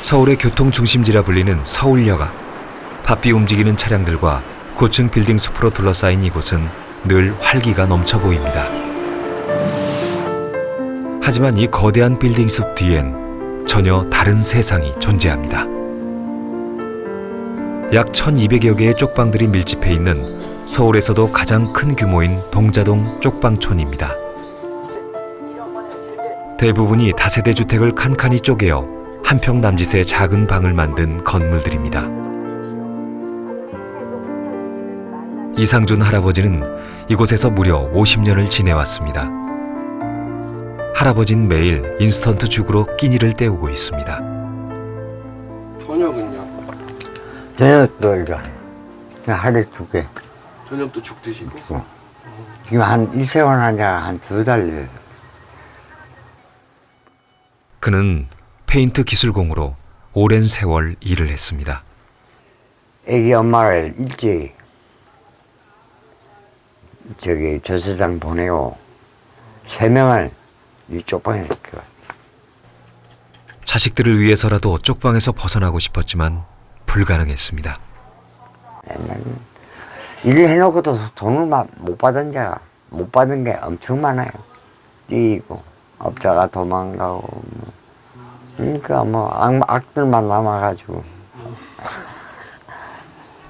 서울의 교통 중심지라 불리는 서울역 앞. 바삐 움직이는 차량들과 고층 빌딩 숲으로 둘러싸인 이곳은 늘 활기가 넘쳐 보입니다. 하지만 이 거대한 빌딩 숲 뒤엔 전혀 다른 세상이 존재합니다. 약 1200여 개의 쪽방들이 밀집해 있는 서울에서도 가장 큰 규모인 동자동 쪽방촌입니다. 대부분이 다세대 주택을 칸칸이 쪼개어 한 평 남짓의 작은 방을 만든 건물들입니다. 이상준 할아버지는 이곳에서 무려 50년을 지내왔습니다. 할아버지는 매일 인스턴트 죽으로 끼니를 때우고 있습니다. 저녁은요? 저녁도 이거 하루에 2개. 저녁도 죽 드시고? 지금 한 일생활 한 지가 한 2달 돼요. 그는 페인트 기술공으로 오랜 세월 일을 했습니다. 애기 엄마를 일찍 조세장 보내고 3명을 이 쪽방에 시켜. 자식들을 위해서라도 쪽방에서 벗어나고 싶었지만 불가능했습니다. 일을 해놓고도 돈을 못 받은 게 엄청 많아요. 뛰고 업자가 도망가고 그러니까 악들만 남아가지고.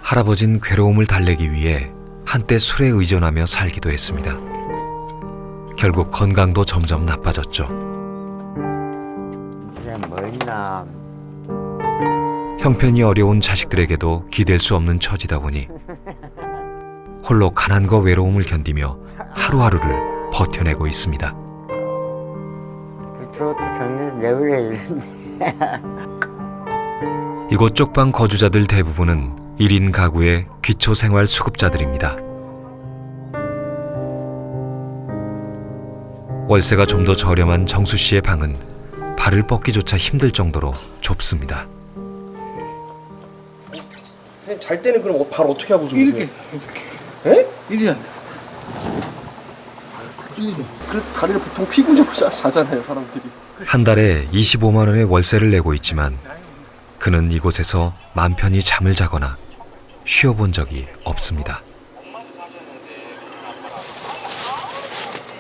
할아버진 괴로움을 달래기 위해 한때 술에 의존하며 살기도 했습니다. 결국 건강도 점점 나빠졌죠. 이제 뭐 있나. 형편이 어려운 자식들에게도 기댈 수 없는 처지다 보니 홀로 가난과 외로움을 견디며 하루하루를 버텨내고 있습니다. 그것도 정말 내버려. 이곳 쪽방 거주자들 대부분은 1인 가구의 기초생활 수급자들입니다. 월세가 좀 더 저렴한 정수 씨의 방은 발을 뻗기조차 힘들 정도로 좁습니다. 선생님 잘 때는 그럼 발 어떻게 하고 주무세요? 이렇게 예? 이리 앉아. 이리. 그래서 다리를 보통 피고주고 자잖아요 사람들이. 한 달에 25만 원의 월세를 내고 있지만 그는 이곳에서 맘 편히 잠을 자거나 쉬어본 적이 없습니다.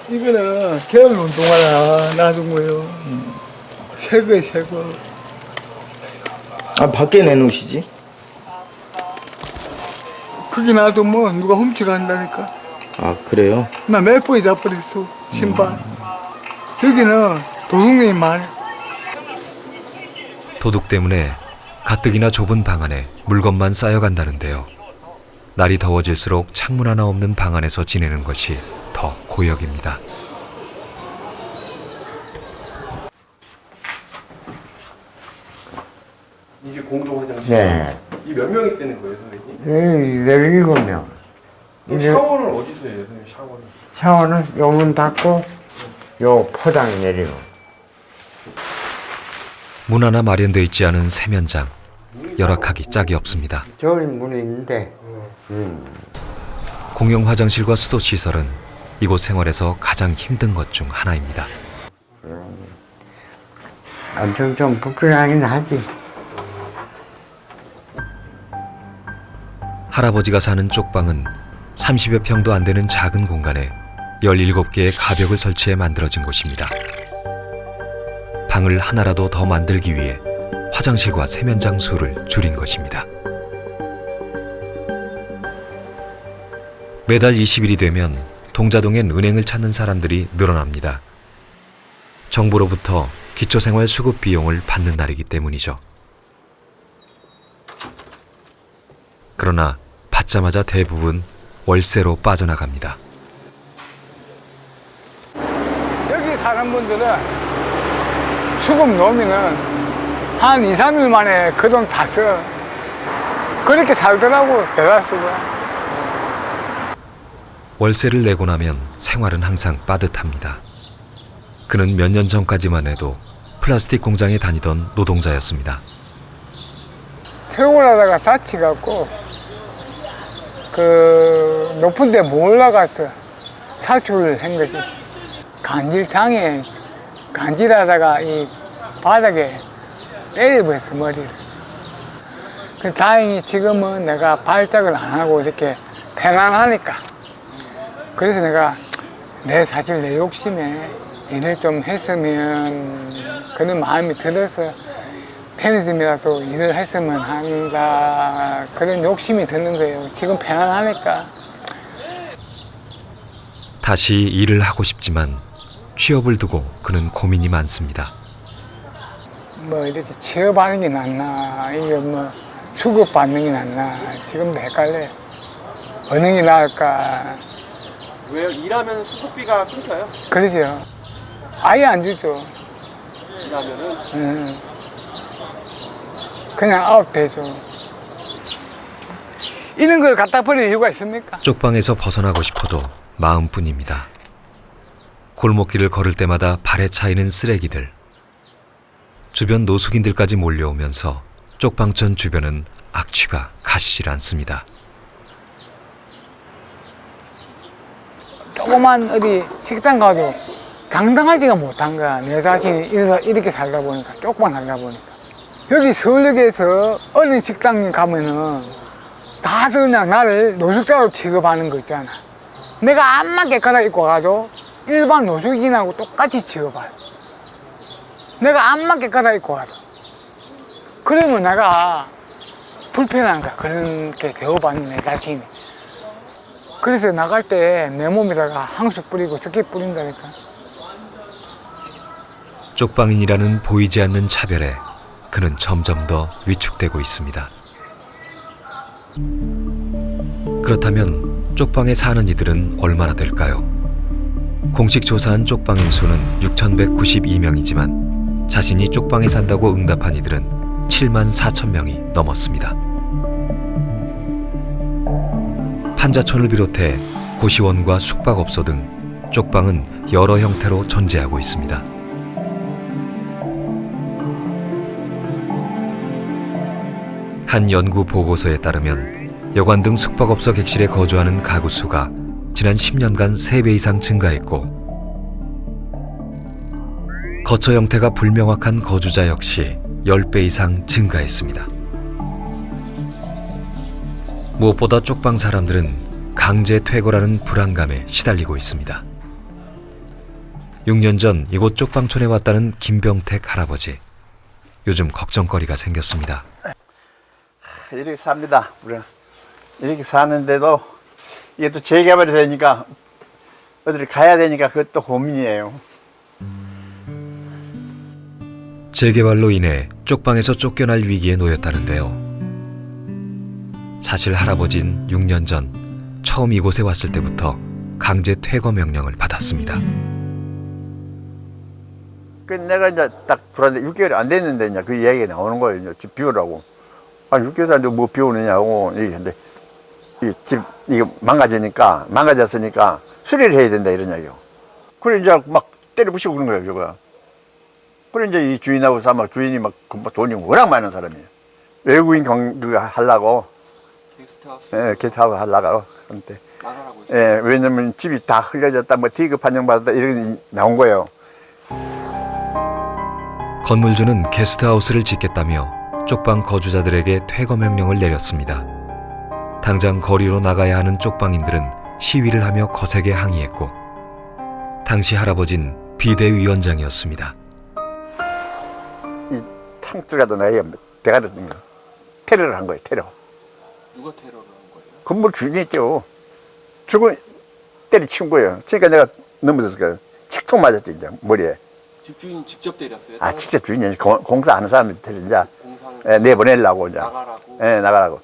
이거는 겨울 운동화나 놔둔 거예요. 새 거에 새 거. 아, 밖에 내놓으시지? 그게 놔두면 누가 훔쳐간다니까. 아, 그래요? 나 몇 번이 다 버렸어 신발. 여기는 도둑놈이 많아. 도둑 때문에 가뜩이나 좁은 방 안에 물건만 쌓여간다는데요. 날이 더워질수록 창문 하나 없는 방 안에서 지내는 것이 더 고역입니다. 이게 공동 화장실. 네. 이 몇 명이 쓰는 거예요 선생님? 17명. 그럼 샤워는 어디서 해요 선생님 샤워는? 샤워는 요 문 닫고 요 포장 내리고. 문 하나 마련되어 있지 않은 세면장. 열악하기 짝이 없습니다. 저기 문이 있는데 공용 화장실과 수도 시설은 이곳 생활에서 가장 힘든 것 중 하나입니다. 엄청 좀 불편하긴 하지. 할아버지가 사는 쪽방은 30여 평도 안 되는 작은 공간에 17개의 가벽을 설치해 만들어진 곳입니다. 방을 하나라도 더 만들기 위해 화장실과 세면장 수를 줄인 것입니다. 매달 20일이 되면 동자동엔 은행을 찾는 사람들이 늘어납니다. 정부로부터 기초생활 수급 비용을 받는 날이기 때문이죠. 그러나 받자마자 대부분 월세로 빠져나갑니다. 여기 사는 분들은 수급 놓으면은 한 2, 3일 만에 그 돈 다 써. 그렇게 살더라고 대다수가. 월세를 내고 나면 생활은 항상 빠듯합니다. 그는 몇 년 전까지만 해도 플라스틱 공장에 다니던 노동자였습니다. 퇴근하다가 다치갖고 그 높은 데 못 올라가서 사출을 한 거지. 간질탕에 간질하다가 이 바닥에 때려버렸어, 머리를. 다행히 지금은 내가 발작을 안 하고 이렇게 편안하니까. 그래서 내가 사실 내 욕심에 일을 좀 했으면 그런 마음이 들어서 편의점이라도 일을 했으면 한다 그런 욕심이 드는 거예요. 지금 편안하니까. 다시 일을 하고 싶지만 취업을 두고 그는 고민이 많습니다. 뭐 이렇게 취업하는 게 낫나 이게 뭐 수급받는 게 낫나 지금도 헷갈려요. 어느 게 나을까. 왜요? 일하면 수급비가 끊겨요? 그러죠. 아예 안 주죠. 일하면은 그냥 아웃되죠. 이런 걸 갖다 버릴 이유가 있습니까? 쪽방에서 벗어나고 싶어도 마음뿐입니다. 골목길을 걸을 때마다 발에 차이는 쓰레기들. 주변 노숙인들까지 몰려오면서 쪽방촌 주변은 악취가 가시질 않습니다. 조그만 어디 식당 가도 당당하지가 못한 거야. 내 자신이 이렇게 살다 보니까, 쪽방 살다 보니까. 여기 서울역에서 어느 식당 가면은 다들 그냥 나를 노숙자로 취급하는 거 있잖아. 내가 암만 깨끗하게 입고 가도 일반 노숙인하고 똑같이 취급해요. 내가 암만 깨끗하게 입고 가도. 그러면 내가 불편한 거야. 그렇게 대우받는 내 자신이. 그래서 나갈 때 내 몸에다가 향수 뿌리고 스키 뿌린다니까. 쪽방인이라는 보이지 않는 차별에 그는 점점 더 위축되고 있습니다. 그렇다면 쪽방에 사는 이들은 얼마나 될까요? 공식 조사한 쪽방인 수는 6,192명이지만 자신이 쪽방에 산다고 응답한 이들은 74,000명이 넘었습니다. 판자촌을 비롯해 고시원과 숙박업소 등 쪽방은 여러 형태로 존재하고 있습니다. 한 연구 보고서에 따르면 여관 등 숙박업소 객실에 거주하는 가구 수가 지난 10년간 3배 이상 증가했고 거처 형태가 불명확한 거주자 역시 10배 이상 증가했습니다. 무엇보다 쪽방 사람들은 강제 퇴거라는 불안감에 시달리고 있습니다. 6년 전 이곳 쪽방촌에 왔다는 김병택 할아버지. 요즘 걱정거리가 생겼습니다. 이렇게 삽니다. 우리는 이렇게 사는데도 이게 또 재개발이 되니까 어디를 가야 되니까 그것도 고민이에요. 재개발로 인해 쪽방에서 쫓겨날 위기에 놓였다는데요. 사실 할아버진 6년 전 처음 이곳에 왔을 때부터 강제 퇴거 명령을 받았습니다. 그 내가 이제 딱 들어왔는데 6개월이 안 됐는데 이제 그 이야기가 나오는 거예요. 이제 집 비우라고. 아, 6개월 안돼 뭐 비우느냐고 얘기했는데 이 집 이거 망가졌으니까 수리를 해야 된다 이런 이야기요. 그래 이제 막 때려부시고 그런 거예요, 저거. 그래 이제 이 주인하고 막 주인이 막 돈이 워낙 많은 사람이에요. 외국인 그거 하려고. 게스트하우스. 예, 게스트하우스 하려고 한때. 나가라고 예, 왜냐면 집이 다 흘려졌다, 뭐 디그 판정받았다 이런 나온 거예요. 건물주는 게스트하우스를 짓겠다며 쪽방 거주자들에게 퇴거 명령을 내렸습니다. 당장 거리로 나가야 하는 쪽방인들은 시위를 하며 거세게 항의했고 당시 할아버진 비대위원장이었습니다. 이 탕수라도 내가 대가리 든 거. 테러를 한 거예요, 테러. 누가 테러를 한 거예요? 건물 주인이 있죠. 죽은 때려치운 거예요. 그러니까 내가 넘어졌을 거예요. 칙통 맞았지, 이제, 머리에. 집주인 직접 때렸어요? 아, 직접 주인이 공사하는 사람한테 때려, 이제. 공사를 예, 내보내려고, 이제. 나가라고? 예, 나가라고.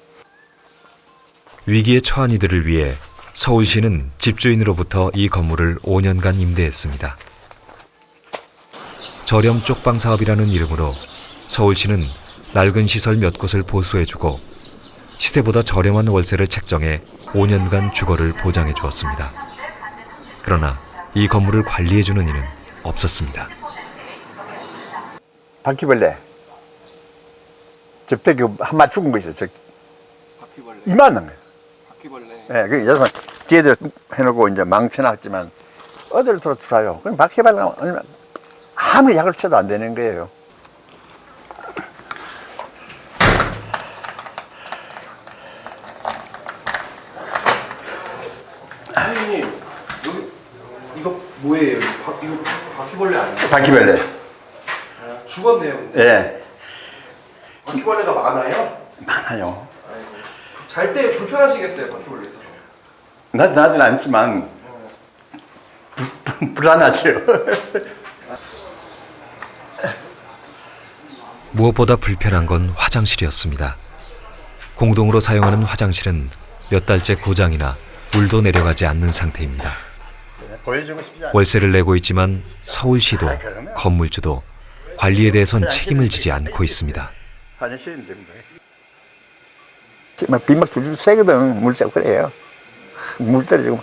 위기에 처한 이들을 위해 서울시는 집주인으로부터 이 건물을 5년간 임대했습니다. 저렴 쪽방 사업이라는 이름으로 서울시는 낡은 시설 몇 곳을 보수해주고 시세보다 저렴한 월세를 책정해 5년간 주거를 보장해 주었습니다. 그러나 이 건물을 관리해주는 이는 없었습니다. 바퀴벌레. 저 벽에 한 마리 죽은 거 있어요. 저 바퀴벌레. 이만한 거예요. 바퀴벌레. 예, 그 여기서 뒤에도 해놓고 이제 망쳐놨지만 어디를 들어주라요. 그럼 바퀴벌레가 아무리 약을 쳐도 안 되는 거예요. 바퀴벌레 아니에요? 바퀴벌레. 죽었네요. 예, 바퀴벌레가 많아요? 많아요. 잘 때 불편하시겠어요, 바퀴벌레 있어서. 나진 않지만 불안하죠. 무엇보다 불편한 건 화장실이었습니다. 공동으로 사용하는 화장실은 몇 달째 고장이나 물도 내려가지 않는 상태입니다. 보여주고 싶지 않아요. 월세를 내고 있지만 서울시도 건물주도 관리에 대해선 책임을 지지 않고 있습니다. 화장실은 됩니다. 막 빗막 줄줄 새거든. 물 새고 그래요. 물 떨어지고.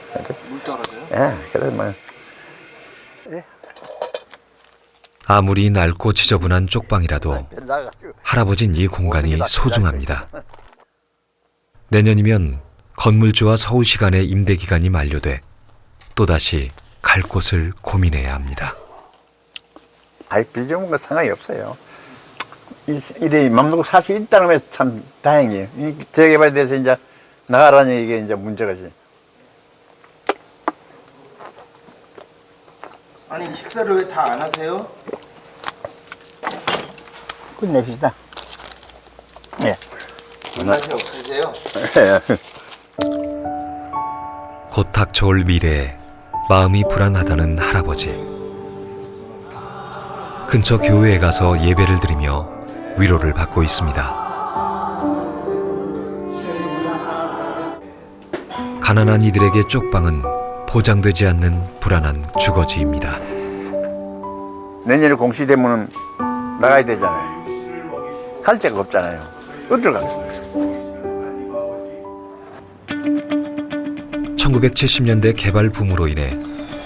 물 떨어져요? 예, 그래서 막. 아무리 낡고 지저분한 쪽방이라도 할아버진 이 공간이 소중합니다. 내년이면 건물주와 서울시 간의 임대 기간이 만료돼 또다시 갈 곳을 고민해야 합니다. 아이, 비좁은 건 상관이 없어요. 이래 맘 놓고 살 수 있다는 게 참 다행이에요. 이 재개발에 대해서 이제 나가라는 이게 이제 문제가지. 아니, 식사를 왜 다 안 하세요? 끝냅시다. 예. 입맛이 없으세요? 곧 닥쳐올 미래에 마음이 불안하다는 할아버지. 근처 교회에 가서 예배를 드리며 위로를 받고 있습니다. 가난한 이들에게 쪽방은 보장되지 않는 불안한 주거지입니다. 내년에 공시되면은 나가야 되잖아요. 갈 데가 없잖아요. 어디로 가겠습니까? 1970년대 개발 붐으로 인해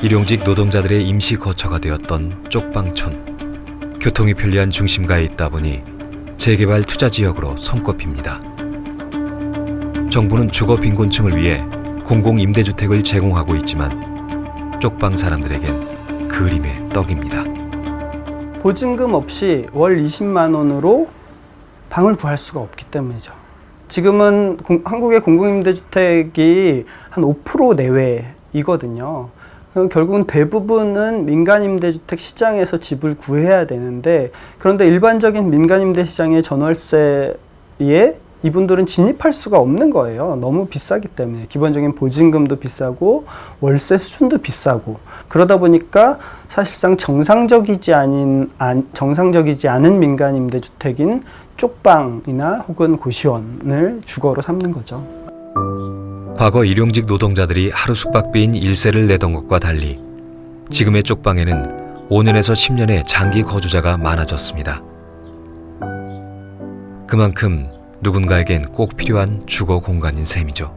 일용직 노동자들의 임시 거처가 되었던 쪽방촌. 교통이 편리한 중심가에 있다 보니 재개발 투자 지역으로 손꼽힙니다. 정부는 주거 빈곤층을 위해 공공임대주택을 제공하고 있지만 쪽방 사람들에겐 그림의 떡입니다. 보증금 없이 월 20만 원으로 방을 구할 수가 없기 때문이죠. 지금은 한국의 공공임대주택이 한 5% 내외이거든요. 결국은 대부분은 민간임대주택 시장에서 집을 구해야 되는데, 그런데 일반적인 민간임대 시장의 전월세에 이분들은 진입할 수가 없는 거예요. 너무 비싸기 때문에. 기본적인 보증금도 비싸고 월세 수준도 비싸고, 그러다 보니까 사실상 정상적이지 않은 민간임대주택인 쪽방이나 혹은 고시원을 주거로 삼는 거죠. 과거 일용직 노동자들이 하루 숙박비인 일세를 내던 것과 달리 지금의 쪽방에는 5년에서 10년의 장기 거주자가 많아졌습니다. 그만큼 누군가에겐 꼭 필요한 주거 공간인 셈이죠.